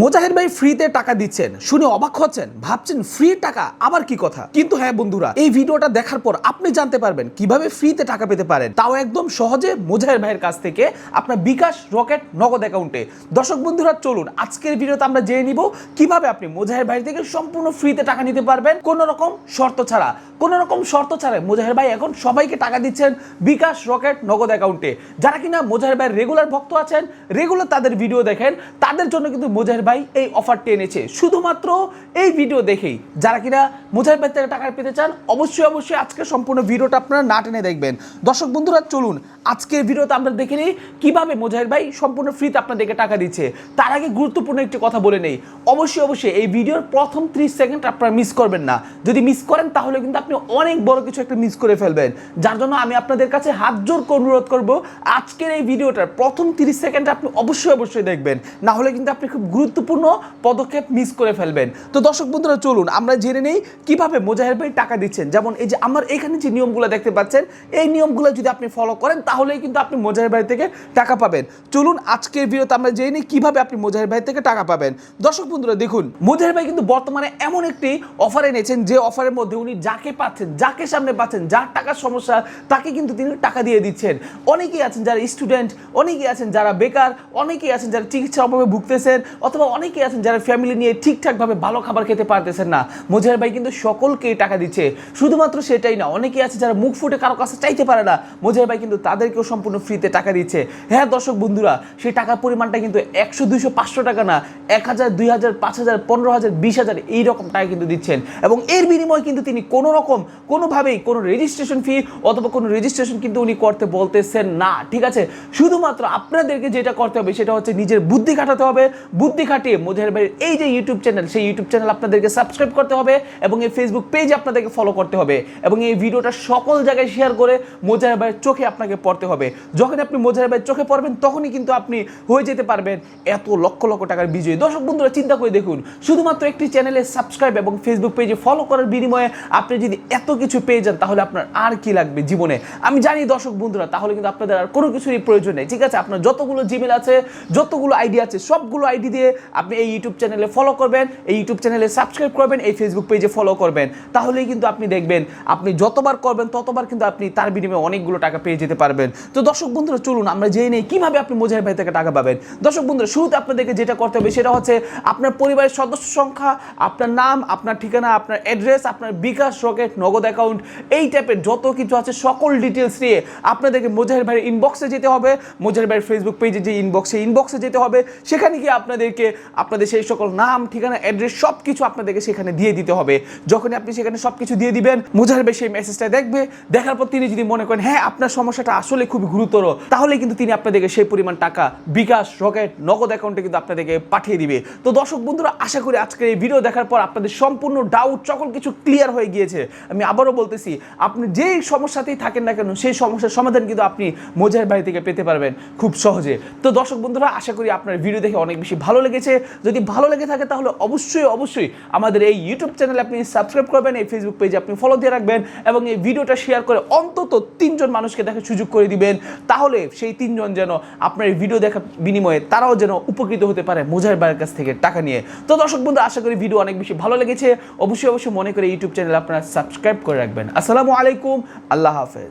মোজাহির ভাই ফ্রিতে টাকা দিচ্ছেন শুনে অবাক হচ্ছেন, ভাবছেন ফ্রি টাকা আবার কি কথা। কিন্তু হ্যাঁ বন্ধুরা, এই ভিডিওটা দেখার পর আপনি জানতে পারবেন কিভাবে ফ্রিতে টাকা পেতে পারেন, তাও একদম সহজে মোজাহির ভাইয়ের কাছ থেকে আপনার বিকাশ, রকেট, নগদ অ্যাকাউন্টে। দর্শক বন্ধুরা চলুন আজকের ভিডিওতে আমরা জেনে নিব কিভাবে আপনি মোজাহির ভাই থেকে সম্পূর্ণ ফ্রিতে টাকা নিতে পারবেন, কোনো রকম শর্ত ছাড়া। কোনো রকম শর্ত ছাড়াই মোজাহির ভাই এখন সবাইকে টাকা দিচ্ছেন বিকাশ, রকেট, নগদ অ্যাকাউন্টে। যারা কিনা মোজাহির ভাইয়ের রেগুলার ভক্ত আছেন, রেগুলার তাদের ভিডিও দেখেন, তাদের জন্য কিন্তু মোজাহির ভাই এই অফারটি এনেছে শুধুমাত্র এই ভিডিও দেখেই। যারা কিনা মোজাহির ভাই থেকে টাকা পেতে চান অবশ্যই আজকে সম্পূর্ণ ভিডিওটা আপনারা না টেনে দেখবেন। দর্শক বন্ধুরা চলুন আজকের ভিডিওতে আমরা দেখে নিই কিভাবে মোজাহির ভাই সম্পূর্ণ ফ্রিতে আপনাদেরকে টাকা দিচ্ছে। তার আগে গুরুত্বপূর্ণ একটি কথা বলে নেই, অবশ্যই এই ভিডিওর প্রথম 30 সেকেন্ড আপনারা মিস করবেন না। যদি মিস করেন তাহলে কিন্তু আপনি অনেক বড় কিছু একটা মিস করে ফেলবেন। যার জন্য আমি আপনাদের কাছে হাত জোর করে অনুরোধ করব, আজকের এই ভিডিওটার প্রথম 30 সেকেন্ড আপনি অবশ্যই দেখবেন, না হলে কিন্তু আপনি খুব গুরুত্বপূর্ণ পদক্ষেপ মিস করে ফেলবেন। তো দর্শক বন্ধুরা চলুন আমরা জেনে নেই কিভাবে মোজাহির ভাই টাকা দিচ্ছেন। যেমন এই যে আমার এখানে যে নিয়মগুলো দেখতে পাচ্ছেন, এই নিয়মগুলো যদি আপনি ফলো করেন তাহলেই কিন্তু আপনি মোজাহির ভাই থেকে টাকা পাবেন। চলুন আজকের ভিডিওতে আমরা জেনে নিই কিভাবে আপনি মোজাহির ভাই থেকে টাকা পাবেন। দর্শক বন্ধুরা দেখুন, মোজাহির ভাই কিন্তু বর্তমানে এমন একটি অফার এনেছেন যে অফারের মধ্যে উনি যাকে পাচ্ছেন, যাকে সামনে পাচ্ছেন, যার টাকার সমস্যা তাকে কিন্তু তিনি টাকা দিয়ে দিচ্ছেন। অনেকেই আছেন যারা স্টুডেন্ট, অনেকেই আছেন যারা বেকার, অনেকেই আছেন যারা চিকিৎসার অভাবে ভুগতেছেন, অথবা অনেকেই আছেন যারা ফ্যামিলি নিয়ে ঠিকঠাকভাবে ভালো খাবার খেতে পারতেছেন না। মোজাহির ভাই কিন্তু সকলকেই টাকা দিচ্ছে। শুধুমাত্র সেটাই না, অনেকেই আছে যারা মুখ ফুটে কারো কাছে চাইতে পারে না, মোজাহির ভাই কিন্তু তাদেরকেও সম্পূর্ণ ফ্রিতে টাকা দিচ্ছে। হ্যাঁ দর্শক বন্ধুরা, সেই টাকার পরিমাণটা কিন্তু 100, 200, 500 টাকা না, 1000, 2000, 5000, 15000, 20000 এইরকম টাকা কিন্তু দিচ্ছেন। এবং এর বিনিময়ে কিন্তু তিনি কোনোভাবেই কোনো রেজিস্ট্রেশন ফি অথবা কোনো রেজিস্ট্রেশন কিন্তু উনি করতে বলতেছেন না। ঠিক আছে, শুধুমাত্র আপনাদেরকে যেটা করতে হবে সেটা হচ্ছে নিজের বুদ্ধি খাটাতে হবে। বুদ্ধি খাটিয়ে মোজাহির ভাইয়ের এই যে ইউটিউব চ্যানেল, সেই ইউটিউব চ্যানেল আপনাদেরকে সাবস্ক্রাইব করতে হবে এবং এই ফেসবুক পেজে আপনাদেরকে ফলো করতে হবে এবং এই ভিডিওটা সকল জায়গায় শেয়ার করে মোজাহির ভাইয়ের চোখে আপনাকে পড়তে হবে। যখন আপনি মোজাহির ভাইয়ের চোখে পড়বেন তখনই কিন্তু আপনি হয়ে যেতে পারবেন এত লক্ষ লক্ষ টাকার বিজয়ী। দর্শক বন্ধুরা চিন্তা করে দেখুন, শুধুমাত্র একটি চ্যানেলে সাবস্ক্রাইব এবং ফেসবুক পেজে ফলো করার বিনিময়ে আপনি যদি এত কিছু পেয়ে যান তাহলে আপনার আর কি লাগবে জীবনে। আমি জানি দর্শক বন্ধুরা, তাহলে কিন্তু আপনাদের আর কোনো কিছুরই প্রয়োজন নেই। ঠিক আছে, আপনার যতগুলো জিমেল আছে, যতগুলো আইডি আছে, সবগুলো আইডি দিয়ে আপনি এই ইউটিউব চ্যানেলে ফলো করবেন, এই ইউটিউব চ্যানেলে সাবস্ক্রাইব করবেন, এই ফেসবুক পেজে ফলো করবেন। তাহলেই কিন্তু আপনি দেখবেন আপনি যতবার করবেন ততবার কিন্তু আপনি তার বিনিময়ে অনেকগুলো টাকা পেয়ে যেতে পারবেন। তো দর্শক বন্ধুরা চলুন আমরা জেনে নেই কিভাবে আপনি মোজাহির ভাই থেকে টাকা পাবেন। দর্শক বন্ধুরা শুরুতে আপনাদেরকে যেটা করতে হবে সেটা হচ্ছে আপনার পরিবারের সদস্য সংখ্যা, আপনার নাম, আপনার ঠিকানা, আপনার অ্যাড্রেস, আপনার বিকাশ, রকেট, নগদ অ্যাকাউন্ট, এই টাইপের যত কিছু আছে সকল ডিটেলস নিয়ে আপনাদেরকে মোজাহির ভাইয়ের ইনবক্সে যেতে হবে। মোজাহির ভাইয়ের ফেসবুক পেজে যে ইনবক্সে যেতে হবে, সেখানে গিয়ে আপনাদেরকে আপনাদের সেই সকল নাম, ঠিকানা, অ্যাড্রেস সব কিছু আপনাদেরকে সেখানে দিয়ে দিতে হবে। যখনই আপনি সেখানে সব কিছু দিয়ে দিবেন, মোজাহির ভাই সেই মেসেজটা দেখবে। দেখার পর তিনি যদি মনে করেন হ্যাঁ আপনার সমস্যাটা আসলে খুবই গুরুতর, তাহলে কিন্তু তিনি আপনাদেরকে সেই পরিমাণ টাকা বিকাশ, রকেট, নগদ অ্যাকাউন্টে কিন্তু আপনাদেরকে পাঠিয়ে দিবে। তো দর্শক বন্ধুরা আশা করি আজকের এই ভিডিও দেখার পর আপনাদের সম্পূর্ণ ডাউট সকল কিছু ক্লিয়ার হয়ে গিয়েছে। আমি আবারও বলতেছি, আপনি যেই সমস্যাতেই থাকেন না কেন সেই সমস্যার সমাধান কিন্তু আপনি মোজাহির ভাই থেকে পেতে পারবেন খুব সহজে। তো দর্শক বন্ধুরা আশা করি আপনার ভিডিও দেখে অনেক বেশি ভালো লেগেছে। যদি ভালো লেগে থাকে তাহলে অবশ্যই আমাদের এই ইউটিউব চ্যানেলে আপনি সাবস্ক্রাইব করবেন, এই ফেসবুক পেজে আপনি ফলো দিয়ে রাখবেন এবং এই ভিডিওটা শেয়ার করে অন্তত 3 জন মানুষকে দেখার সুযোগ করে দিবেন। তাহলে সেই 3 জন যেন আপনার এই ভিডিও দেখার বিনিময়ে তারাও যেন উপকৃত হতে পারে মোজাহির ভাইয়ের কাছ থেকে টাকা নিয়ে। তো দর্শক বন্ধু আশা করি ভিডিও অনেক বেশি ভালো লেগেছে। অবশ্যই মনে করে ইউটিউব চ্যানেল আপনারা সাবস্ক্রাইব করে রাখবেন। আসসালামু আলাইকুম, আল্লাহ হাফেজ।